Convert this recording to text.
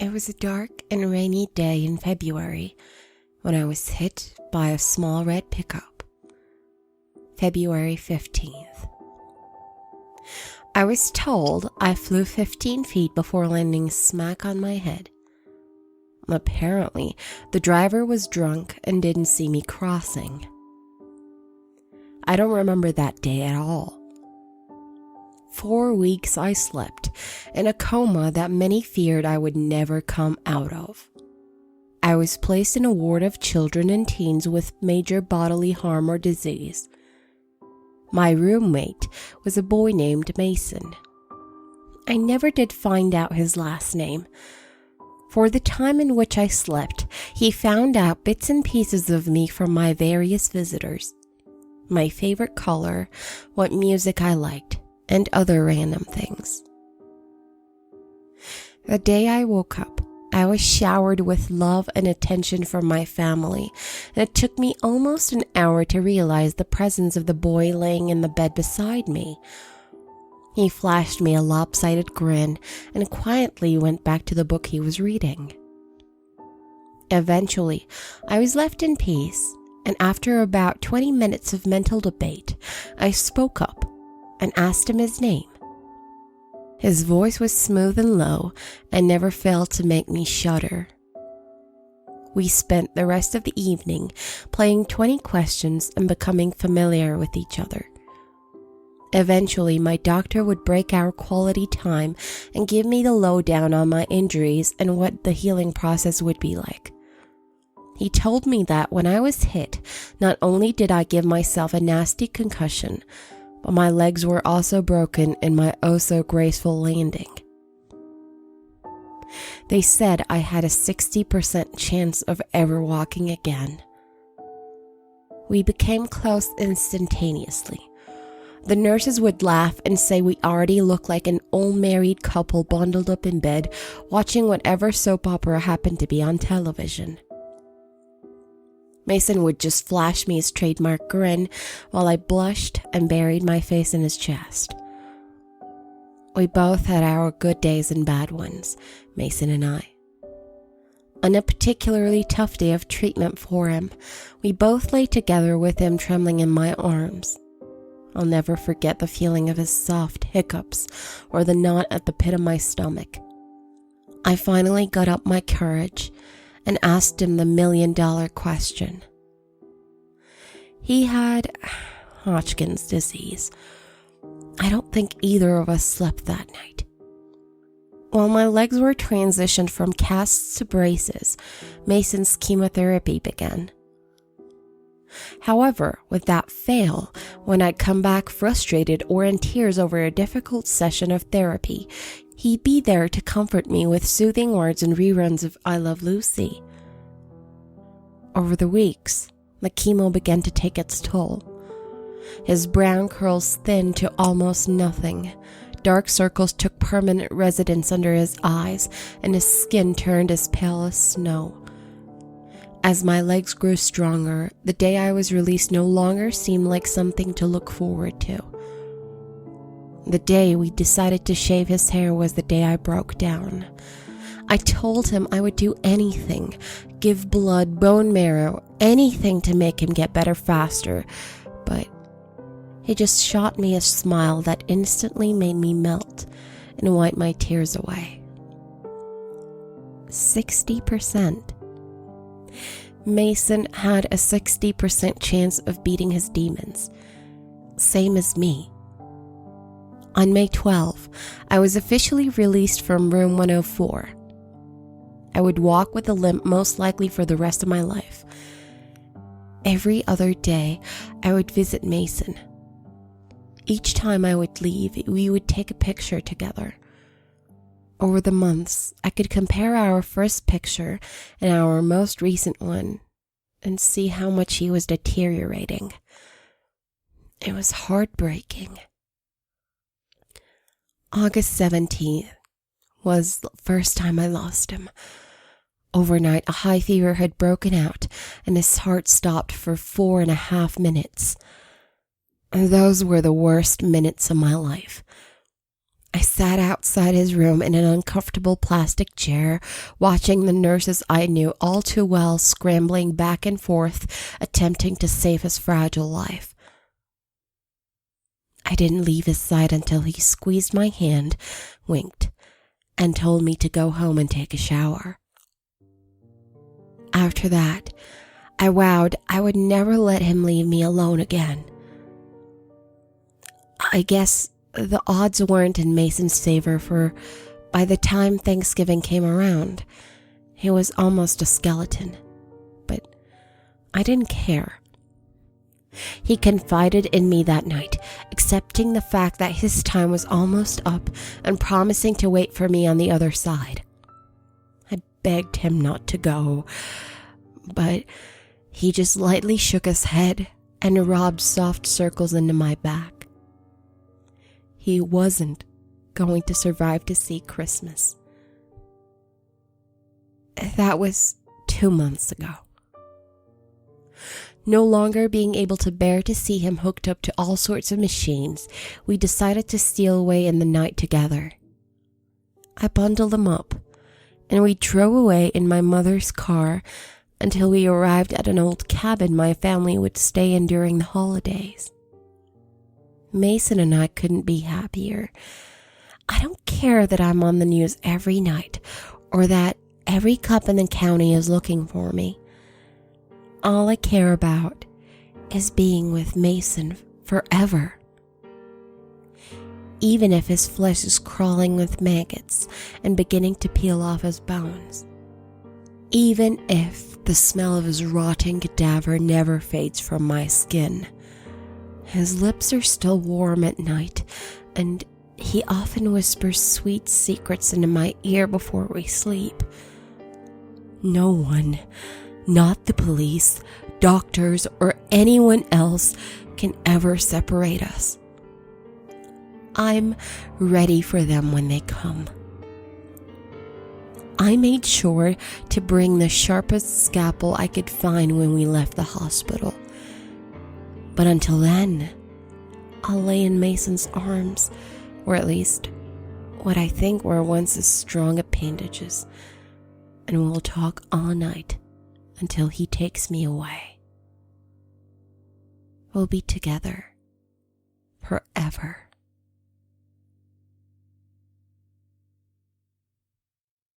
It was a dark and rainy day in February when I was hit by a small red pickup. February 15th. I was told I flew 15 feet before landing smack on my head. Apparently, the driver was drunk and didn't see me crossing. I don't remember that day at all. 4 weeks I slept in a coma that many feared I would never come out of. I was placed in a ward of children and teens with major bodily harm or disease. My roommate was a boy named Mason. I never did find out his last name. For the time in which I slept, he found out bits and pieces of me from my various visitors. My favorite color, what music I liked, and other random things. The day I woke up, I was showered with love and attention from my family, and it took me almost an hour to realize the presence of the boy laying in the bed beside me. He flashed me a lopsided grin and quietly went back to the book he was reading. Eventually, I was left in peace, and after about 20 minutes of mental debate, I spoke up and asked him his name. His voice was smooth and low and never failed to make me shudder. We spent the rest of the evening playing 20 questions and becoming familiar with each other. Eventually, my doctor would break our quality time and give me the lowdown on my injuries and what the healing process would be like. He told me that when I was hit, not only did I give myself a nasty concussion, but my legs were also broken in my oh-so-graceful landing. They said I had a 60% chance of ever walking again. We became close instantaneously. The nurses would laugh and say we already looked like an old married couple bundled up in bed, watching whatever soap opera happened to be on television. Mason would just flash me his trademark grin while I blushed and buried my face in his chest. We both had our good days and bad ones, Mason and I. On a particularly tough day of treatment for him, we both lay together with him trembling in my arms. I'll never forget the feeling of his soft hiccups or the knot at the pit of my stomach. I finally got up my courage and asked him the million-dollar question. He had Hodgkin's disease. I don't think either of us slept that night. While my legs were transitioned from casts to braces, Mason's chemotherapy began. However, with that fail, when I'd come back frustrated or in tears over a difficult session of therapy, he'd be there to comfort me with soothing words and reruns of I Love Lucy. Over the weeks, the chemo began to take its toll. His brown curls thinned to almost nothing. Dark circles took permanent residence under his eyes, and his skin turned as pale as snow. As my legs grew stronger, the day I was released no longer seemed like something to look forward to. The day we decided to shave his hair was the day I broke down. I told him I would do anything, give blood, bone marrow, anything to make him get better faster, but he just shot me a smile that instantly made me melt and wipe my tears away. 60%. Mason had a 60% chance of beating his demons, same as me. On May 12, I was officially released from room 104. I would walk with a limp most likely for the rest of my life. Every other day, I would visit Mason. Each time I would leave, we would take a picture together. Over the months, I could compare our first picture and our most recent one and see how much he was deteriorating. It was heartbreaking. August 17th was the first time I lost him. Overnight, a high fever had broken out, and his heart stopped for 4.5 minutes. And those were the worst minutes of my life. I sat outside his room in an uncomfortable plastic chair, watching the nurses I knew all too well scrambling back and forth, attempting to save his fragile life. I didn't leave his side until he squeezed my hand, winked, and told me to go home and take a shower. After that, I vowed I would never let him leave me alone again. I guess the odds weren't in Mason's favor, for by the time Thanksgiving came around, he was almost a skeleton. But I didn't care. He confided in me that night, accepting the fact that his time was almost up and promising to wait for me on the other side. I begged him not to go, but he just lightly shook his head and rubbed soft circles into my back. He wasn't going to survive to see Christmas. That was 2 months ago. No longer being able to bear to see him hooked up to all sorts of machines, we decided to steal away in the night together. I bundled him up, and we drove away in my mother's car until we arrived at an old cabin my family would stay in during the holidays. Mason and I couldn't be happier. I don't care that I'm on the news every night, or that every cop in the county is looking for me. All I care about is being with Mason forever. Even if his flesh is crawling with maggots and beginning to peel off his bones. Even if the smell of his rotting cadaver never fades from my skin. His lips are still warm at night, and he often whispers sweet secrets into my ear before we sleep. No one, not the police, doctors, or anyone else, can ever separate us. I'm ready for them when they come. I made sure to bring the sharpest scalpel I could find when we left the hospital. But until then, I'll lay in Mason's arms, or at least what I think were once his strong appendages, and we'll talk all night until he takes me away. We'll be together forever.